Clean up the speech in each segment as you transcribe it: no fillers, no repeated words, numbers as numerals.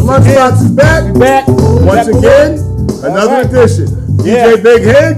Lunchbox is back. Back. Once again, another edition. DJ Big HIGG.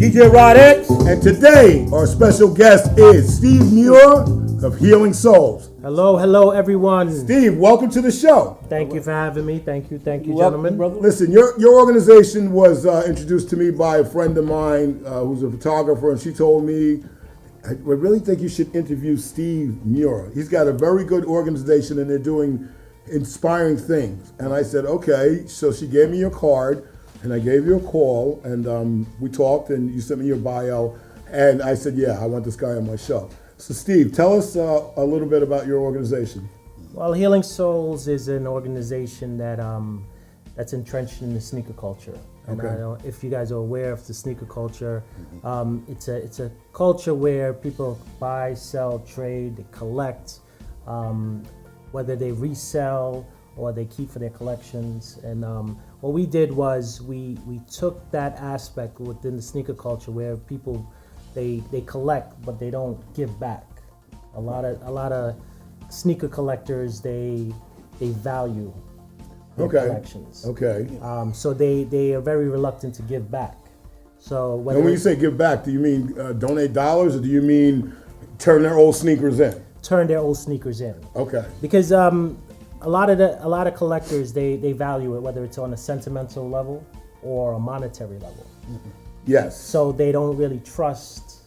DJ Rod X. And today, our special guest is Steve Muir of Healing Souls. Hello, everyone. Steve, welcome to the show. Thank you for having me. Thank you, gentlemen. Listen, your organization was introduced to me by a friend of mine who's a photographer, and she told me, I really think you should interview Steve Muir. He's got a very good organization, and they're doing inspiring things. And I said, okay. So she gave me your card, and I gave you a call, and we talked, and you sent me your bio. And I said, yeah, I want this guy on my show. So Steve, tell us a little bit about your organization. Well, Healing Souls is an organization that that's entrenched in the sneaker culture. And Okay. I don't, if you guys are aware of the sneaker culture, it's a culture where people buy, sell, trade, they collect, whether they resell or they keep for their collections. And what we did was we took that aspect within the sneaker culture where people they collect but they don't give back. A lot of sneaker collectors they value their collections. Okay. So they are very reluctant to give back. So And when you say give back, do you mean donate dollars, or do you mean turn their old sneakers in? turn their old sneakers in. Okay. Because a lot of collectors they value it, whether it's on a sentimental level or a monetary level. Yes. So they don't really trust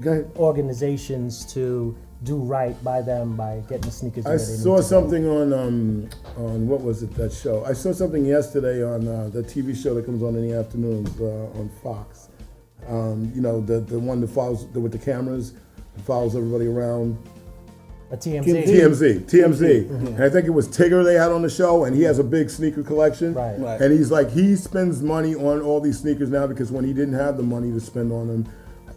Okay. organizations to do right by them by getting sneakers. I saw something on what was it, that show? I saw something yesterday on the TV show that comes on in the afternoons on Fox. You know, the one that follows with the cameras, follows everybody around. A TMZ. TMZ. And I think it was Tigger they had on the show, and he has a big sneaker collection. Right. And he's like, he spends money on all these sneakers now because when he didn't have the money to spend on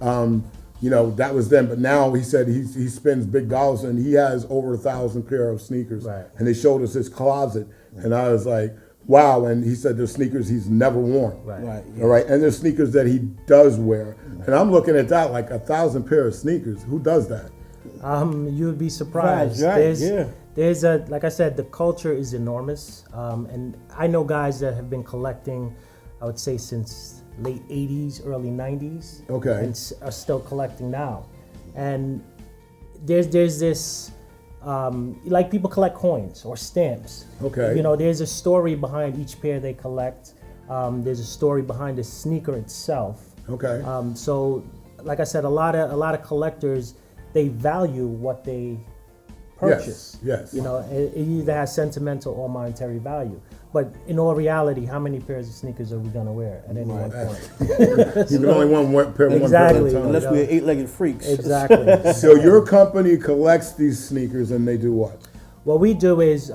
them, you know, that was then. But now he said he spends big dollars, and he has over 1,000 pair of sneakers. Right. And they showed us his closet, and I was like, wow. And he said there's sneakers he's never worn. Right. All right. And there's sneakers that he does wear. And I'm looking at that like 1,000 pair of sneakers. Who does that? You would be surprised. Right, There's a, like I said, the culture is enormous, and I know guys that have been collecting, I would say since late 80s, early 90s, Okay. and are still collecting now. And there's this, like people collect coins or stamps. Okay. You know, there's a story behind each pair they collect. There's a story behind the sneaker itself. Okay. So, like I said, a lot of collectors, they value what they purchase. Yes. You know, it either has sentimental or monetary value. But in all reality, how many pairs of sneakers are we gonna wear at any one point? You can only one pair Exactly. at a time. Unless we're eight-legged freaks. Exactly. So your company collects these sneakers, and they do what? What we do is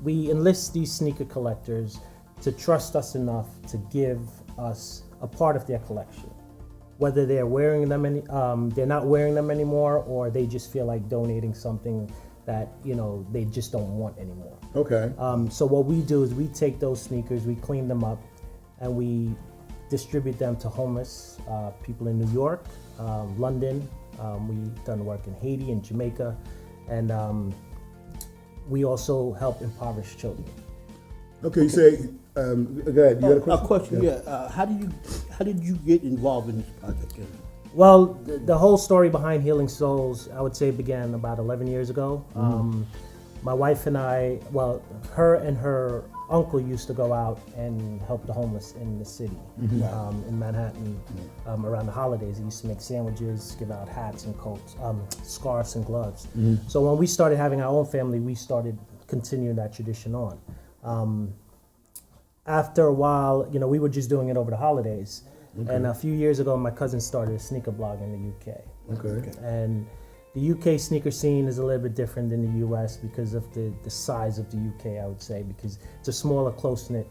we enlist these sneaker collectors to trust us enough to give us a part of their collection. Whether they're wearing them, they're not wearing them anymore, or they just feel like donating something that, you know, they just don't want anymore. Okay. So what we do is we take those sneakers, we clean them up, and we distribute them to homeless people in New York, London. We've done work in Haiti and Jamaica, and we also help impoverished children. Okay. You say. Go ahead. You got a question? How did you get involved in this project? Well, the whole story behind Healing Souls, I would say, began about 11 years ago. My wife and I, well, her and her uncle used to go out and help the homeless in the city, in Manhattan, around the holidays. They used to make sandwiches, give out hats and coats, scarves and gloves. So when we started having our own family, we started continuing that tradition on. After a while, you know, we were just doing it over the holidays. And a few years ago, my cousin started a sneaker blog in the UK. Okay. And the UK sneaker scene is a little bit different than the US because of the size of the UK, I would say, because it's a smaller, close-knit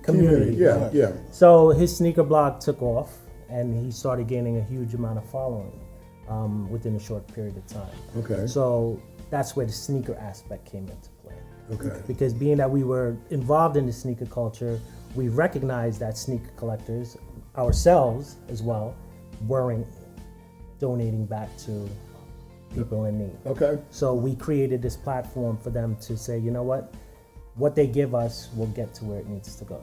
community. Yeah. So his sneaker blog took off, and he started gaining a huge amount of following within a short period of time. Okay. So that's where the sneaker aspect came into play. Okay. Because being that we were involved in the sneaker culture, we recognized that sneaker collectors, ourselves as well, weren't donating back to people in need. Okay. So we created this platform for them to say, you know what they give us will get to where it needs to go.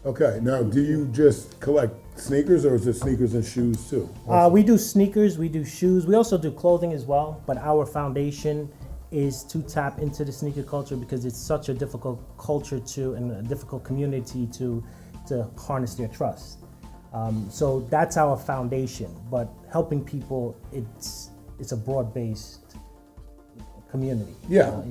Okay. Now, do you just collect sneakers, or is it sneakers and shoes too? We do sneakers, we do shoes, we also do clothing as well, but our foundation is to tap into the sneaker culture because it's such a difficult culture and a difficult community to harness their trust. So that's our foundation, but helping people, it's a broad-based community. Yeah.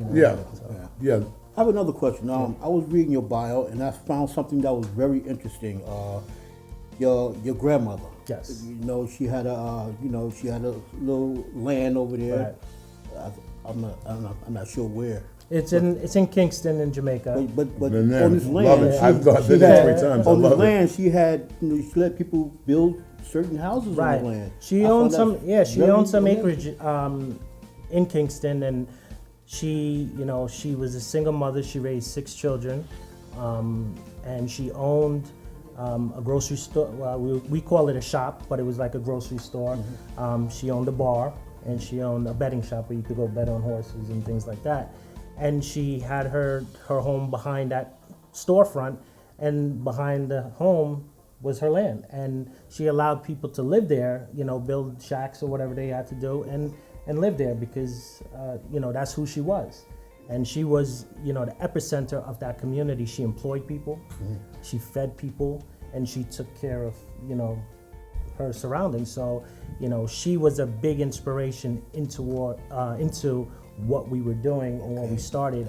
Yeah. I have another question. I was reading your bio and I found something that was very interesting. Your grandmother. Yes. You know, she had a little land over there. Right. I'm not sure where. It's in Kingston in Jamaica. But And then, on this love land, it. I've been there 3 times. I on this love it. land, she had she let people build certain houses Right. on the land. She I owned found that she very owned some amazing. acreage in Kingston, and she was a single mother. She raised 6 children, and she owned a grocery store. Well, we call it a shop, but it was like a grocery store. She owned a bar, and she owned a betting shop where you could go bet on horses and things like that. And she had her home behind that storefront, and behind the home was her land. And she allowed people to live there, build shacks or whatever they had to do, and live there because, that's who she was. And she was, the epicenter of that community. She employed people, she fed people, and she took care of, her surroundings. So, she was a big inspiration into what we were doing and what we started,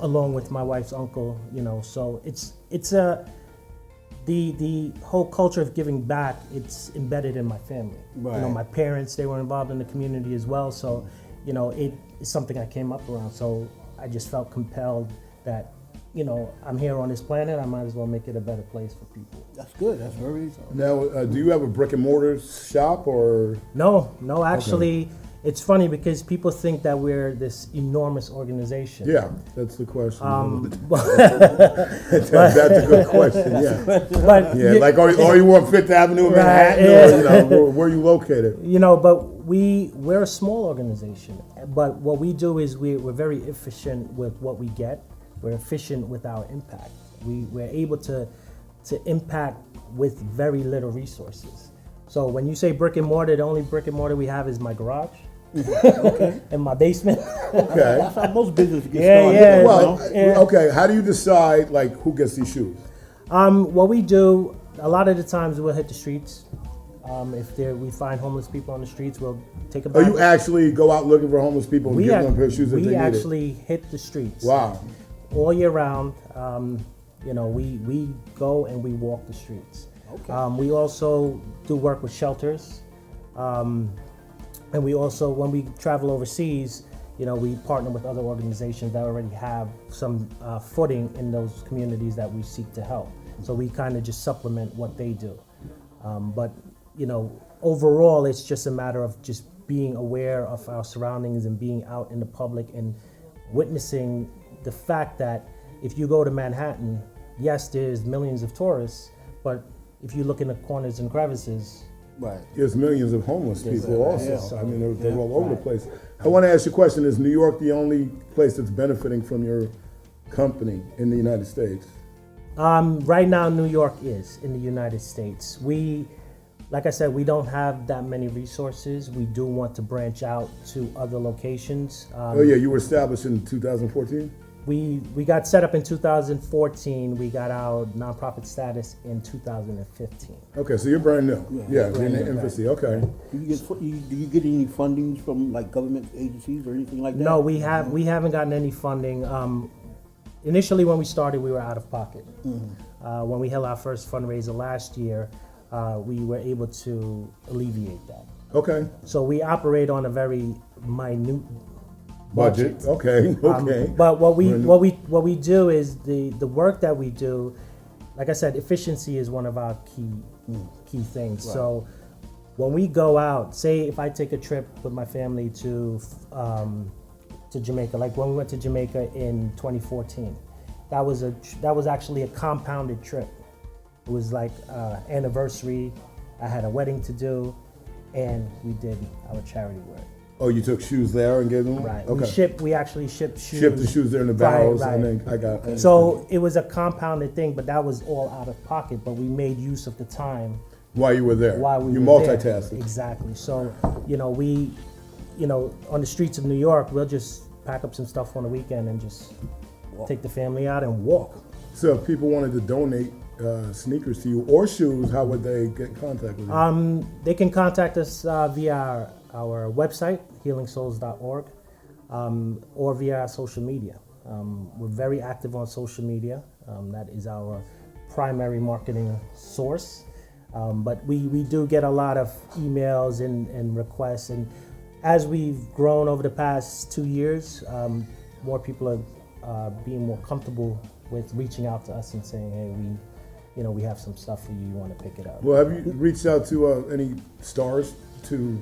along with my wife's uncle. So it's the whole culture of giving back. It's embedded in my family. Right. My parents, they were involved in the community as well. So, it's something I came up around. So I just felt compelled that, I'm here on this planet. I might as well make it a better place for people. That's good. That's very. Now, do you have a brick and mortar shop, or? No, actually. It's funny because people think that we're this enormous organization. Yeah, that's the question. That's That's a good question. Yeah. But Yeah, like are you on Fifth Avenue in Right, Manhattan, or where are you located? but we're a small organization. But what we do is we're very efficient with what we get. We're efficient with our impact. We're able to impact with very little resources. So when you say brick and mortar, the only brick and mortar we have is my garage. In my basement. Okay. That's how most businesses get Yeah, started. yeah. Well, okay. How do you decide who gets these shoes? What we do, a lot of the times we'll hit the streets. If we find homeless people on the streets, we'll take a Oh, bag. you actually go out looking for homeless people and give them a pair of shoes if they we need actually hit the streets. Wow. All year round. We go and we walk the streets. Okay. We also do work with shelters. And we also, when we travel overseas, we partner with other organizations that already have some footing in those communities that we seek to help. So we kind of just supplement what they do. But overall, it's just a matter of just being aware of our surroundings and being out in the public and witnessing the fact that if you go to Manhattan, yes, there's millions of tourists, but if you look in the corners and crevices, Right. There's millions of homeless people also. yeah. I mean, they're all over the place. I want to ask you a question. Is New York the only place that's benefiting from your company in the United States? Right now, New York is in the United States. Like I said, we don't have that many resources. We do want to branch out to other locations. Oh yeah, you were established in 2014? We got set up in 2014. We got our nonprofit status in 2015. Okay, so you're brand new. Yeah, you're in brand the new, infancy. Okay. Do you get any fundings from government agencies or anything like that? No, we haven't gotten any funding. Initially, when we started, we were out of pocket. When we held our first fundraiser last year, we were able to alleviate that. Okay. So we operate on a very minute Budget. Okay. Okay. But what we do is the work that we do. Like I said, efficiency is one of our key things. Right. So when we go out, say if I take a trip with my family to Jamaica, like when we went to Jamaica in 2014, that was actually a compounded trip. It was like anniversary. I had a wedding to do, and we did our charity work. Oh, you took shoes there and gave them? Right. Okay. We actually shipped shoes. Shipped the shoes there in the barrels, Right. and then I got. So it was a compounded thing, but that was all out of pocket. But we made use of the time While you were there. while we you were there. multitasking. Exactly. So, on the streets of New York, we'll just pack up some stuff on the weekend and just take the family out and walk. So if people wanted to donate sneakers to you or shoes, how would they get in contact with you? They can contact us via our website, healingsouls.org, or via our social media. We're very active on social media. That is our primary marketing source. But we do get a lot of emails and requests. And as we've grown over the past 2 years, more people are being more comfortable with reaching out to us and saying, hey, we have some stuff for you. You want to pick it up? Well, have you reached out to any stars to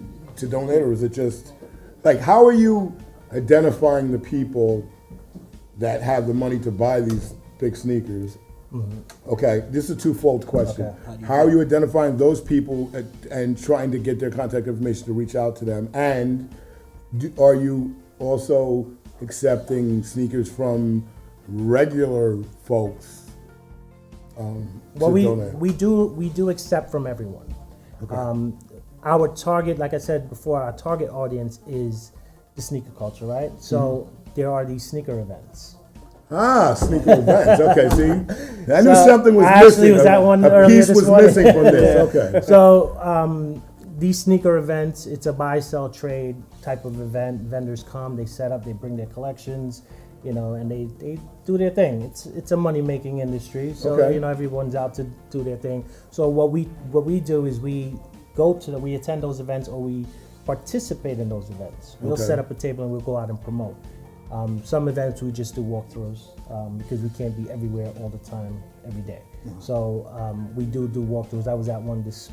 donate, or is it just like, how are you identifying the people that have the money to buy these big sneakers? Okay, this is a twofold question. Okay. How are you identifying those people and trying to get their contact information to reach out to them? And are you also accepting sneakers from regular folks? Well, to donate? we do accept from everyone. Okay. Our target, like I said before, our target audience is the sneaker culture, right? So there are these sneaker events. Sneaker events. Okay, see, I knew So, something was I actually missing. was at one a earlier piece this was morning. missing from this. Okay. So these sneaker events, it's a buy, sell, trade type of event. Vendors come, they set up, they bring their collections, and they do their thing. It's a money making industry, so Okay. everyone's out to do their thing. So what we do is we attend those events, or we participate in those events. We'll Okay. set up a table and we'll go out and promote. Some events we just do walkthroughs because we can't be everywhere all the time, every day. So we do walkthroughs. I was at one this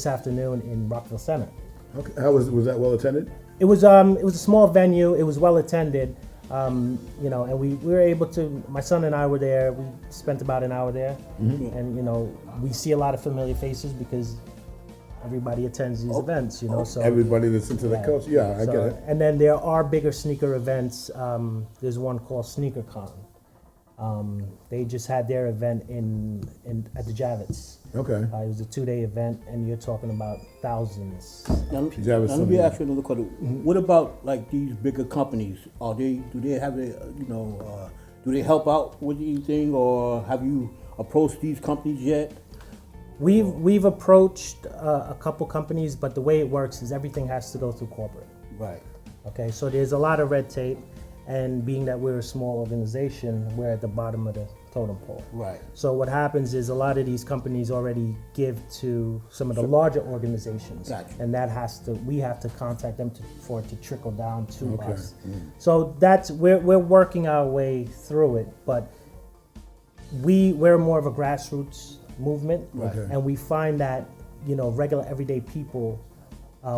afternoon in Rockville Center. Okay. How was that well attended? It was a small venue. It was well attended. And we were able to. My son and I were there. We spent about an hour there, and we see a lot of familiar faces because everybody attends these events. So Everybody that's into the culture. Yeah, I get it. And then there are bigger sneaker events. There's one called SneakerCon. They just had their event at the Javits. Okay. It was a 2-day event, and you're talking about thousands. Now, Yeah, but let me ask you another question. What about like these bigger companies? Do they have do they help out with anything, or have you approached these companies yet? We've approached a couple companies, but the way it works is everything has to go through corporate. Right. Okay, so there's a lot of red tape, and being that we're a small organization, we're at the bottom of the totem pole. Right. So what happens is a lot of these companies already give to some of the larger organizations, Gotcha. and we have to contact them for it to trickle down to Okay. us. So we're working our way through it, but we're more of a grassroots movement, Okay. and we find that regular everyday people,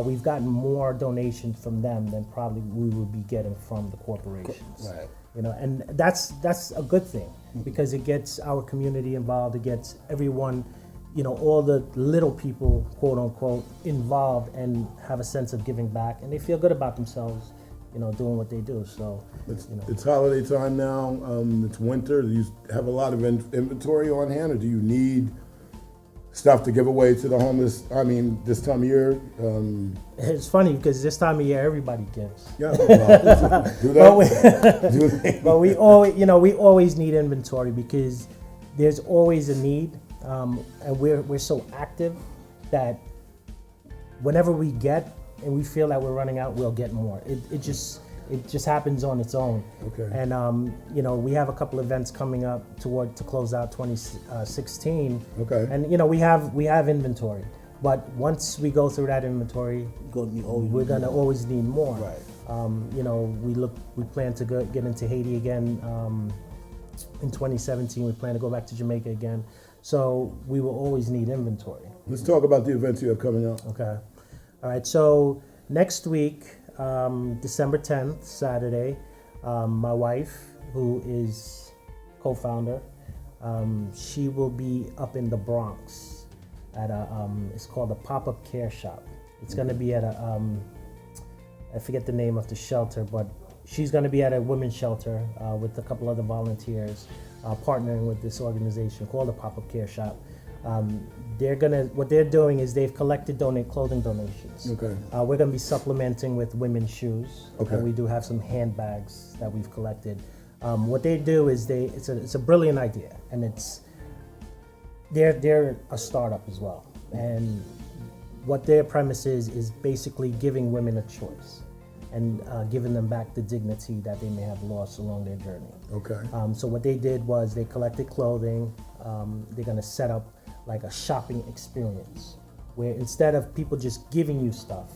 we've gotten more donations from them than probably we would be getting from the corporations. Right. And that's a good thing because it gets our community involved. It gets everyone, all the little people, quote unquote, involved and have a sense of giving back, and they feel good about themselves, doing what they do. So It's holiday time now. It's winter. Do you have a lot of inventory on hand, or do you need stuff to give away to the homeless? I mean, this time of year. it's funny because this time of year everybody gives. Yeah. Well, do that. Do they? But we always need inventory because there's always a need, and we're so active that whenever we get and we feel that we're running out, we'll get more. It just happens on its own. Okay. And we have a couple events coming up to close out 2016. Okay. And we have inventory, but once we go through that inventory, we're gonna always need more. Right. We plan to get into Haiti again in 2017. We plan to go back to Jamaica again. So we will always need inventory. Let's talk about the events you have coming up. Okay. All right. So next week, December 10th, Saturday, my wife, who is co-founder, she will be up in the Bronx at a it's called a pop-up care shop. It's going to be at a I forget the name of the shelter, but she's going to be at a women's shelter with a couple other volunteers, partnering with this organization called the Pop-Up Care Shop. What they're doing is they've collected clothing donations. Okay. We're going to be supplementing with women's shoes. Okay. And we do have some handbags that we've collected. What they do is it's a brilliant idea, and they're a startup as well. And what their premise is basically giving women a choice and giving them back the dignity that they may have lost along their journey. Okay. So what they did was they collected clothing. They're going to set up like a shopping experience where instead of people just giving you stuff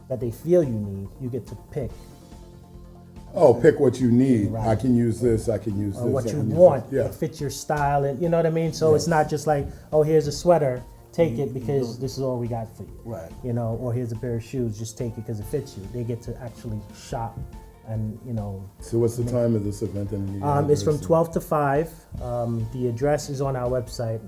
that they feel you need, you get to pick Oh, pick what you need. Right. I can use this. I can use this. what I you can use want. this. Yeah. It fits your style, and you know what I mean. So it's not just like, oh, here's a sweater, take it because this is all we got for you. Right. You know, or here's a pair of shoes, just take it because it fits you. They get to actually shop, and you know. So what's the time of this event? It's from 12 to 5. The address is on our website.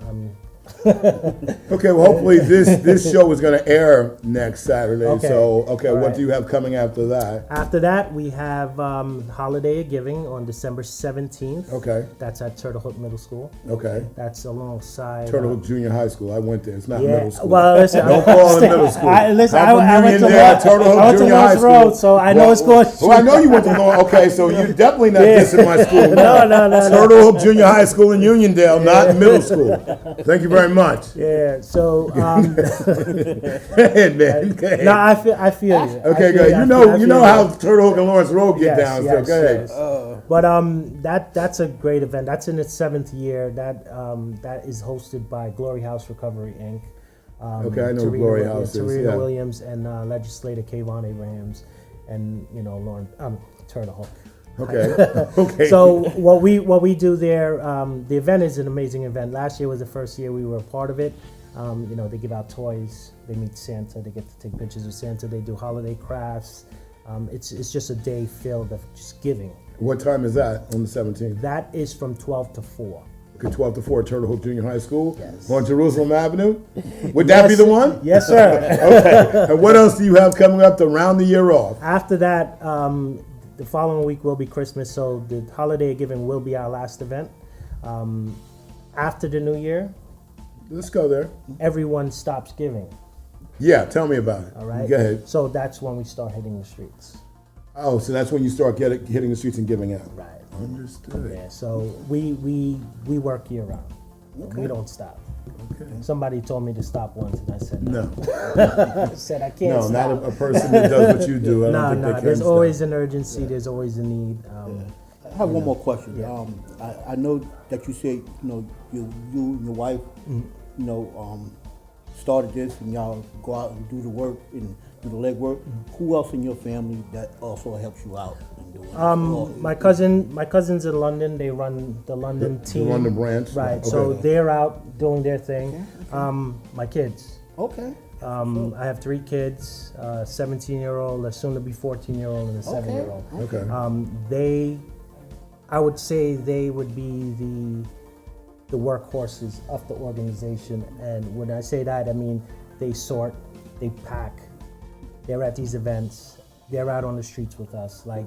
Okay, well, hopefully this show is going to air next Saturday. Okay. So, All what right. do you have coming after that? After that, we have Holiday of Giving on December 17th. Okay, That's at Turtle Hook Middle School. okay. That's alongside Turtle Hook Junior High School. I went there. It's not Yeah, middle school. well, listen, Don't call it middle school. Listen, I'm from I went to Uniondale, Turtle Hook I went to Junior High Lawrence School. Road, so I know it's going. Well, I know you went to Lawrence. Okay, so you're definitely not dissing my school. No. Turtle Hook Junior High School in Uniondale, not middle school. Thank you very much. Yeah, so Go ahead, man. Go ahead. no, I feel you. Okay, I feel good. you. You I know feel how you. Turtle Hook and Lawrence Road get Yes, down. yes, So go ahead. yes. But that's a great event. That's in its 7th year. That is hosted by Glory House Recovery Inc. Okay, I know who Glory House is, Tarina yeah. Williams and legislator Kayvon Abrahams, and you know Lauren Turtle Hook. Okay. Okay. So what we do there, the event is an amazing event. Last year was the first year we were a part of it. You know, they give out toys, they meet Santa, they get to take pictures with Santa, they do holiday crafts. It's just a day filled of just giving. What time is that on the 17th? That is from 12 to 4. Okay, 12 to 4, Turtle Hook Junior High School Yes. on Jerusalem Avenue. Would that be the one? Yes, sir. Okay. And what else do you have coming up to round the year off? After that, the following week will be Christmas, so the Holiday of Giving will be our last event. After the New Year, Let's go there. everyone stops giving. Yeah, tell me about it. All right. Go ahead. So that's when we start hitting the streets. Oh, so that's when you start hitting the streets and giving out. Right. Understood. Yeah. So we work year round. Okay. We don't stop. Okay. Somebody told me to stop once, and I said no. No, I said I can't no, stop. not a person that does what you do. I don't think they can There's stop. always an urgency. There's always a need. I have one more question. Yeah. I know that you said, you know, you and your wife, Mm-hmm. you know, started this and y'all go out and do the work and do the legwork. Mm-hmm. Who else in your family that also helps you out in doing it? My cousins in London. They run the London The team. London branch. Right. Okay. So they're out doing their thing. My kids. Okay. I have 3 kids: a 17-year-old, a soon-to-be 14-year-old, and a 7-year-old. Okay. I would say they would be the workhorses of the organization. And when I say that, I mean they sort, they pack. They're at these events. They're out on the streets with us. Like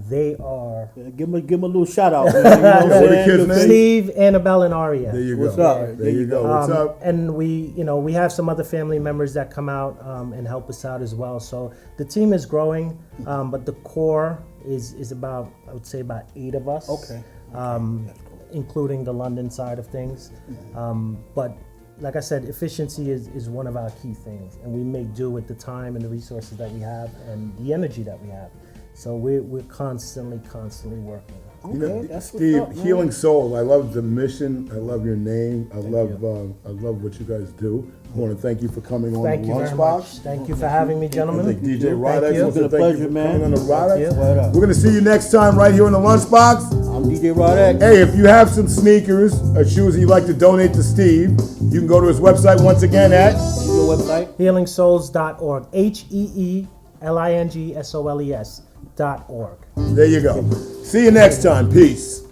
they are. Yeah, give him a little shout out. Man, you know what I'm What are the saying? kids' names? Steve, Annabelle, and Aria. There you What's go. up? There you go. What's up? And we have some other family members that come out and help us out as well. So the team is growing, but the core is about, I would say, about 8 of us. Okay. Including the London side of things. But like I said, efficiency is one of our key things, and we make do with the time and the resources that we have and the energy that we have. So we're constantly working. You know, Okay, that's what's Steve, up, man. Healing Soul. I love the mission. I love your name. I love what you guys do. I want to thank you for coming on Thank the you very Lunchbox. much. Thank you for having me, I gentlemen. think DJ Thank Rodex you. wants to It's been a thank you pleasure, for man. coming on the Rodex. you. Word up. We're going to see you next time right here in the Lunchbox. I'm DJ Rodex. Hey, if you have some sneakers or shoes that you'd like to donate to Steve, you can go to his website once again at Your website? HealingSouls.org. HeelingSoles.org. There you go. See you next time. Peace.